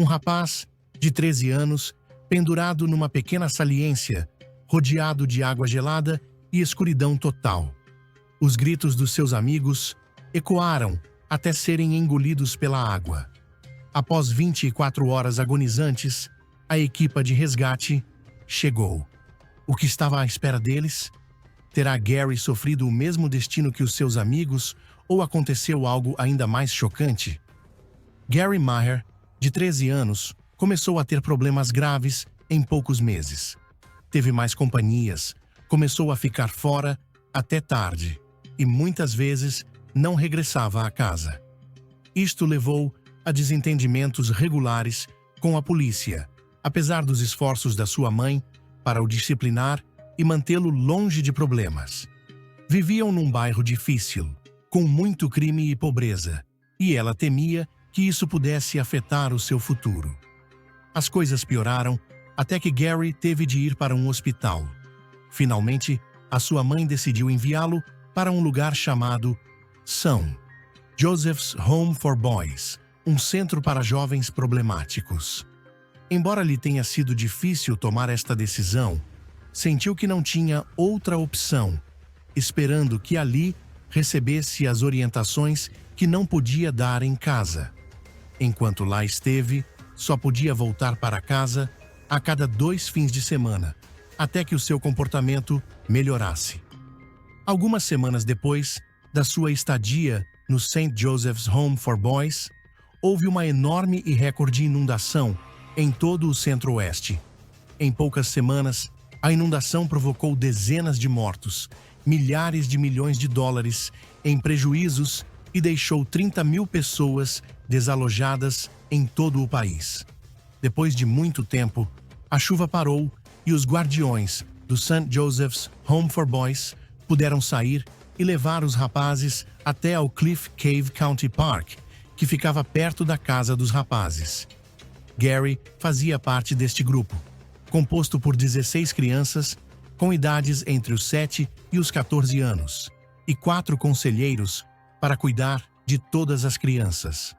Um rapaz de 13 anos, pendurado numa pequena saliência, rodeado de água gelada e escuridão total. Os gritos dos seus amigos ecoaram até serem engolidos pela água. Após 24 horas agonizantes, a equipa de resgate chegou. O que estava à espera deles? Terá Gary sofrido o mesmo destino que os seus amigos ou aconteceu algo ainda mais chocante? Gary Maher, de 13 anos, começou a ter problemas graves em poucos meses. Teve mais companhias, começou a ficar fora até tarde e muitas vezes não regressava à casa. Isto levou a desentendimentos regulares com a polícia, apesar dos esforços da sua mãe para o disciplinar e mantê-lo longe de problemas. Viviam num bairro difícil, com muito crime e pobreza, e ela temia que isso pudesse afetar o seu futuro. As coisas pioraram até que Gary teve de ir para um hospital. Finalmente, a sua mãe decidiu enviá-lo para um lugar chamado St. Joseph's Home for Boys, um centro para jovens problemáticos. Embora lhe tenha sido difícil tomar esta decisão, sentiu que não tinha outra opção, esperando que ali recebesse as orientações que não podia dar em casa. Enquanto lá esteve, só podia voltar para casa a cada 2 fins de semana, até que o seu comportamento melhorasse. Algumas semanas depois da sua estadia no St. Joseph's Home for Boys, houve uma enorme e recorde inundação em todo o centro-oeste. Em poucas semanas, a inundação provocou dezenas de mortos, milhares de milhões de dólares em prejuízos e deixou 30 mil pessoas desalojadas em todo o país. Depois de muito tempo, a chuva parou e os guardiões do St. Joseph's Home for Boys puderam sair e levar os rapazes até ao Cliff Cave County Park, que ficava perto da casa dos rapazes. Gary fazia parte deste grupo, composto por 16 crianças com idades entre os 7 e os 14 anos, e 4 conselheiros para cuidar de todas as crianças.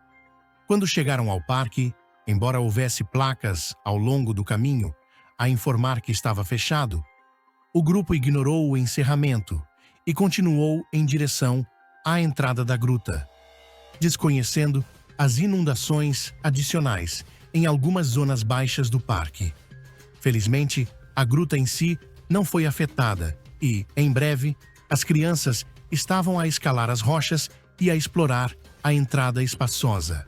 Quando chegaram ao parque, embora houvesse placas ao longo do caminho a informar que estava fechado, o grupo ignorou o encerramento e continuou em direção à entrada da gruta, desconhecendo as inundações adicionais em algumas zonas baixas do parque. Felizmente, a gruta em si não foi afetada e, em breve, as crianças estavam a escalar as rochas e a explorar a entrada espaçosa.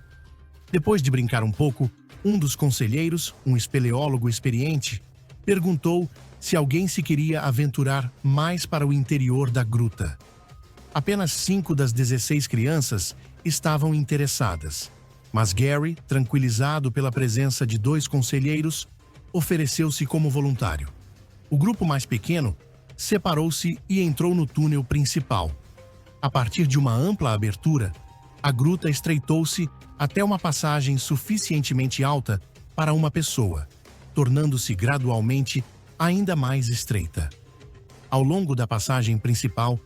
Depois de brincar um pouco, um dos conselheiros, um espeleólogo experiente, perguntou se alguém se queria aventurar mais para o interior da gruta. Apenas 5 das 16 crianças estavam interessadas, mas Gary, tranquilizado pela presença de 2 conselheiros, ofereceu-se como voluntário. O grupo mais pequeno separou-se e entrou no túnel principal. A partir de uma ampla abertura, a gruta estreitou-se até uma passagem suficientemente alta para uma pessoa, tornando-se gradualmente ainda mais estreita. Ao longo da passagem principal,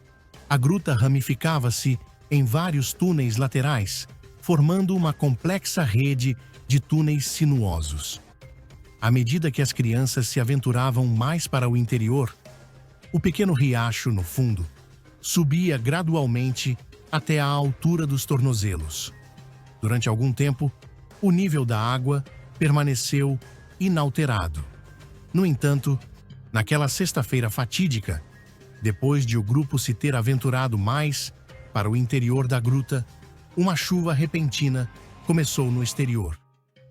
a gruta ramificava-se em vários túneis laterais, formando uma complexa rede de túneis sinuosos. À medida que as crianças se aventuravam mais para o interior, o pequeno riacho no fundo subia gradualmente até a altura dos tornozelos. Durante algum tempo, o nível da água permaneceu inalterado. No entanto, naquela sexta-feira fatídica, depois de o grupo se ter aventurado mais para o interior da gruta, uma chuva repentina começou no exterior.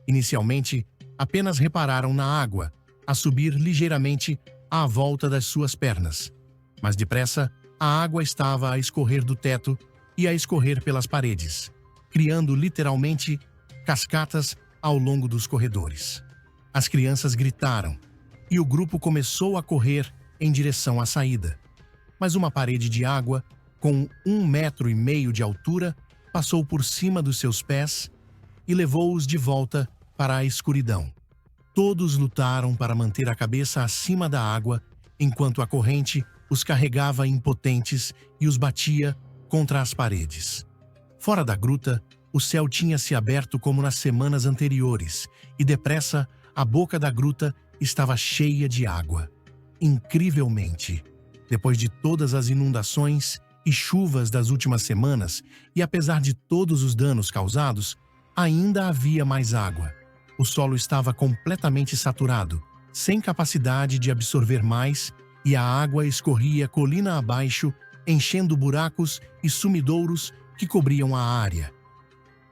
Inicialmente, apenas repararam na água, a subir ligeiramente à volta das suas pernas. Mas depressa, a água estava a escorrer do teto e a escorrer pelas paredes, criando literalmente cascatas ao longo dos corredores. As crianças gritaram e o grupo começou a correr em direção à saída. Mas uma parede de água, com 1,5 metros de altura, passou por cima dos seus pés e levou-os de volta para a escuridão. Todos lutaram para manter a cabeça acima da água, enquanto a corrente os carregava impotentes e os batia contra as paredes. Fora da gruta, o céu tinha se aberto como nas semanas anteriores, e depressa a boca da gruta estava cheia de água. Incrivelmente, depois de todas as inundações e chuvas das últimas semanas, e apesar de todos os danos causados, ainda havia mais água. O solo estava completamente saturado, sem capacidade de absorver mais, e a água escorria colina abaixo, enchendo buracos e sumidouros que cobriam a área.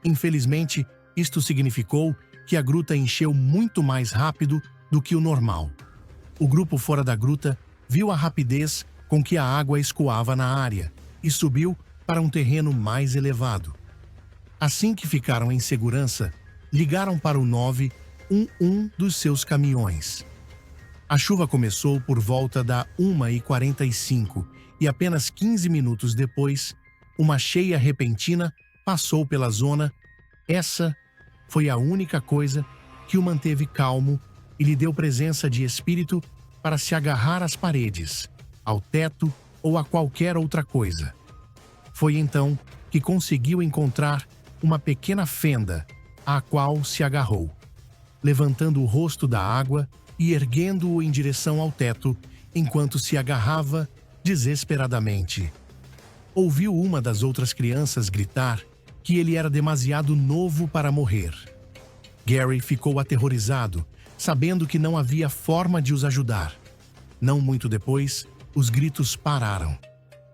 Infelizmente, isto significou que a gruta encheu muito mais rápido do que o normal. O grupo fora da gruta viu a rapidez com que a água escoava na área e subiu para um terreno mais elevado. Assim que ficaram em segurança, ligaram para o 911 dos seus caminhões. A chuva começou por volta da 1h45 e apenas 15 minutos depois, uma cheia repentina passou pela zona. Essa foi a única coisa que o manteve calmo e lhe deu presença de espírito para se agarrar às paredes, ao teto ou a qualquer outra coisa. Foi então que conseguiu encontrar uma pequena fenda à qual se agarrou, levantando o rosto da água e erguendo-o em direção ao teto enquanto se agarrava desesperadamente. Ouviu uma das outras crianças gritar que ele era demasiado novo para morrer. Gary ficou aterrorizado, sabendo que não havia forma de os ajudar. Não muito depois, os gritos pararam.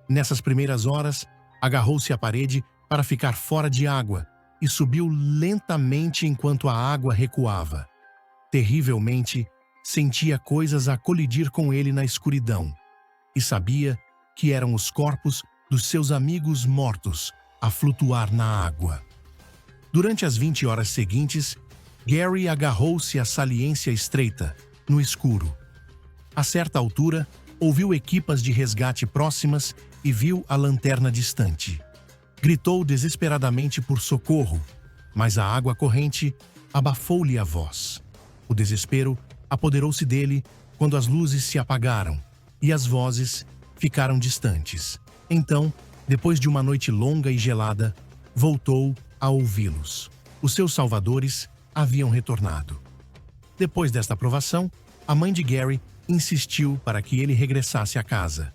Nessas primeiras horas, agarrou-se à parede para ficar fora de água e subiu lentamente enquanto a água recuava. Terrivelmente, sentia coisas a colidir com ele na escuridão e sabia que eram os corpos dos seus amigos mortos a flutuar na água. Durante as 20 horas seguintes, Gary agarrou-se à saliência estreita, no escuro. A certa altura, ouviu equipas de resgate próximas e viu a lanterna distante. Gritou desesperadamente por socorro, mas a água corrente abafou-lhe a voz. O desespero apoderou-se dele quando as luzes se apagaram e as vozes ficaram distantes. Então, depois de uma noite longa e gelada, voltou a ouvi-los. Os seus salvadores haviam retornado. Depois desta provação, a mãe de Gary insistiu para que ele regressasse à casa.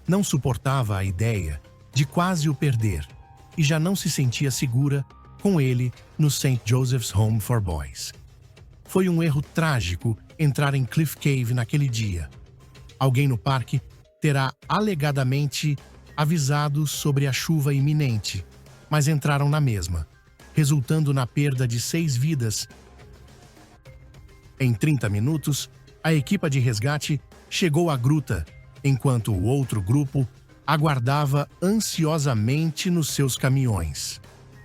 Não suportava a ideia de quase o perder e já não se sentia segura com ele no St. Joseph's Home for Boys. Foi um erro trágico entrar em Cliff Cave naquele dia. Alguém no parque terá alegadamente avisado sobre a chuva iminente, mas entraram na mesma, resultando na perda de 6 vidas. Em 30 minutos, a equipa de resgate chegou à gruta, enquanto o outro grupo aguardava ansiosamente nos seus caminhões.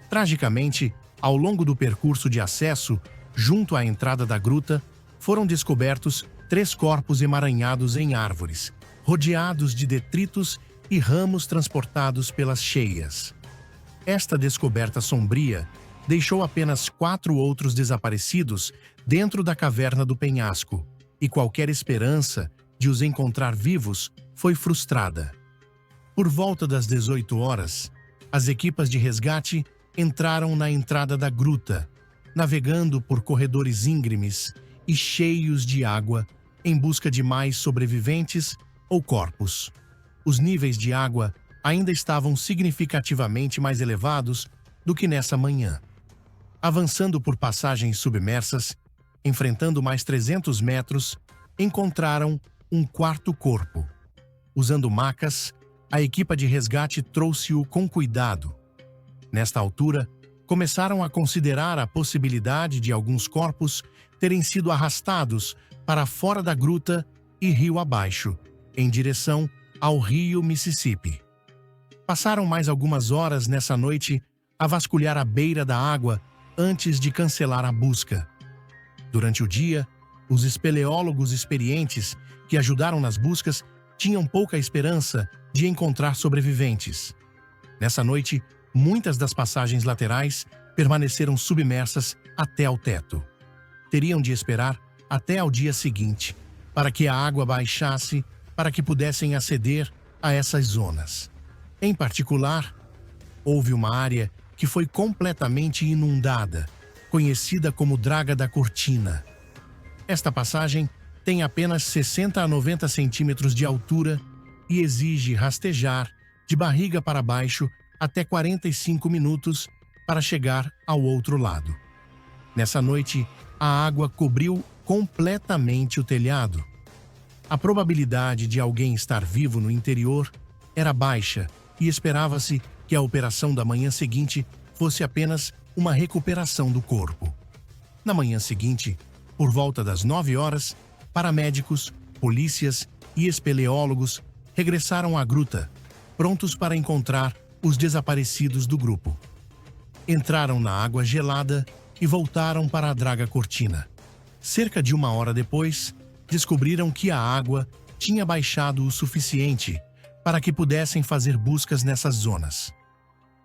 Tragicamente, ao longo do percurso de acesso, junto à entrada da gruta, foram descobertos 3 corpos emaranhados em árvores, rodeados de detritos e ramos transportados pelas cheias. Esta descoberta sombria deixou apenas 4 outros desaparecidos dentro da caverna do penhasco, e qualquer esperança de os encontrar vivos foi frustrada. Por volta das 18 horas, as equipas de resgate entraram na entrada da gruta, navegando por corredores íngremes e cheios de água em busca de mais sobreviventes ou corpos. Os níveis de água ainda estavam significativamente mais elevados do que nessa manhã. Avançando por passagens submersas, enfrentando mais 300 metros, encontraram um 4º corpo. Usando macas, a equipa de resgate trouxe-o com cuidado. Nesta altura, começaram a considerar a possibilidade de alguns corpos terem sido arrastados para fora da gruta e rio abaixo, em direção ao rio Mississippi. Passaram mais algumas horas nessa noite a vasculhar a beira da água antes de cancelar a busca. Durante o dia, os espeleólogos experientes que ajudaram nas buscas tinham pouca esperança de encontrar sobreviventes. Nessa noite, muitas das passagens laterais permaneceram submersas até ao teto. Teriam de esperar até ao dia seguinte para que a água baixasse para que pudessem aceder a essas zonas. Em particular, houve uma área que foi completamente inundada, conhecida como Draga da Cortina. Esta passagem tem apenas 60 a 90 centímetros de altura e exige rastejar de barriga para baixo até 45 minutos para chegar ao outro lado. Nessa noite, a água cobriu completamente o telhado. A probabilidade de alguém estar vivo no interior era baixa e esperava-se que a operação da manhã seguinte fosse apenas uma recuperação do corpo. Na manhã seguinte, por volta das 9 horas, paramédicos, polícias e espeleólogos regressaram à gruta, prontos para encontrar os desaparecidos do grupo. Entraram na água gelada e voltaram para a Draga Cortina. Cerca de 1 hora depois, descobriram que a água tinha baixado o suficiente para que pudessem fazer buscas nessas zonas.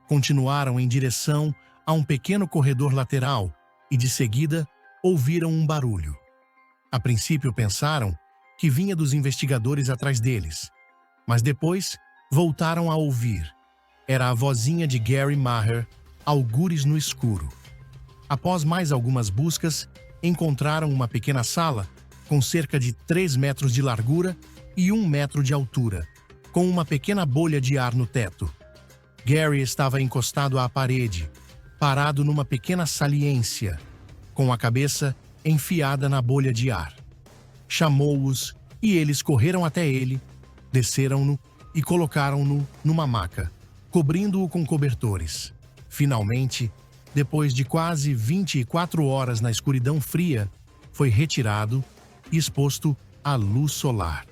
Continuaram em direção a um pequeno corredor lateral e, de seguida, ouviram um barulho. A princípio pensaram que vinha dos investigadores atrás deles, mas depois voltaram a ouvir. Era a vozinha de Gary Maher, algures no escuro. Após mais algumas buscas, encontraram uma pequena sala com cerca de 3 metros de largura e 1 metro de altura, com uma pequena bolha de ar no teto. Gary estava encostado à parede, parado numa pequena saliência, com a cabeça enfiada na bolha de ar. Chamou-os e eles correram até ele, desceram-no e colocaram-no numa maca, cobrindo-o com cobertores. Finalmente, depois de quase 24 horas na escuridão fria, foi retirado e exposto à luz solar.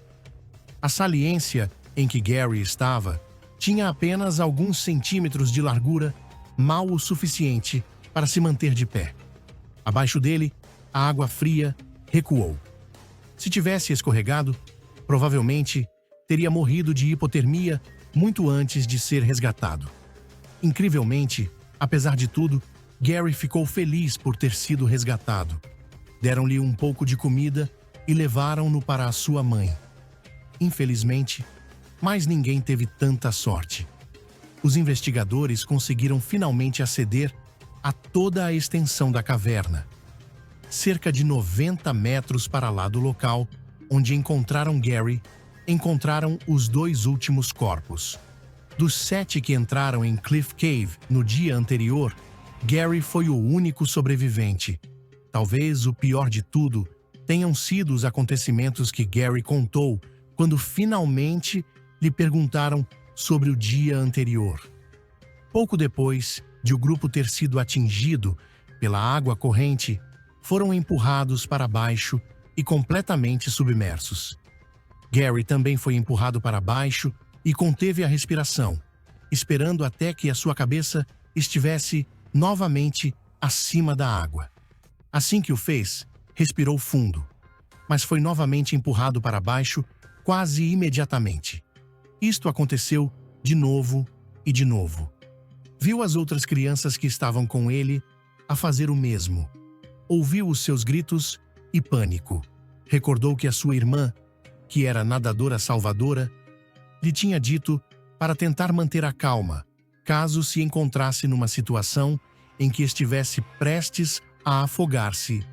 A saliência em que Gary estava tinha apenas alguns centímetros de largura, mal o suficiente para se manter de pé. Abaixo dele, a água fria recuou. Se tivesse escorregado, provavelmente teria morrido de hipotermia muito antes de ser resgatado. Incrivelmente, apesar de tudo, Gary ficou feliz por ter sido resgatado. Deram-lhe um pouco de comida e levaram-no para a sua mãe. Infelizmente, mais ninguém teve tanta sorte. Os investigadores conseguiram finalmente aceder a toda a extensão da caverna. Cerca de 90 metros para lá do local onde encontraram Gary, encontraram os 2 últimos corpos. Dos 7 que entraram em Cliff Cave no dia anterior, Gary foi o único sobrevivente. Talvez o pior de tudo tenham sido os acontecimentos que Gary contou quando finalmente lhe perguntaram sobre o dia anterior. Pouco depois de o grupo ter sido atingido pela água corrente, foram empurrados para baixo e completamente submersos. Gary também foi empurrado para baixo e conteve a respiração, esperando até que a sua cabeça estivesse novamente acima da água. Assim que o fez, respirou fundo, mas foi novamente empurrado para baixo quase imediatamente. Isto aconteceu de novo e de novo. Viu as outras crianças que estavam com ele a fazer o mesmo. Ouviu os seus gritos e pânico. Recordou que a sua irmã, que era nadadora salvadora, lhe tinha dito para tentar manter a calma, caso se encontrasse numa situação em que estivesse prestes a afogar-se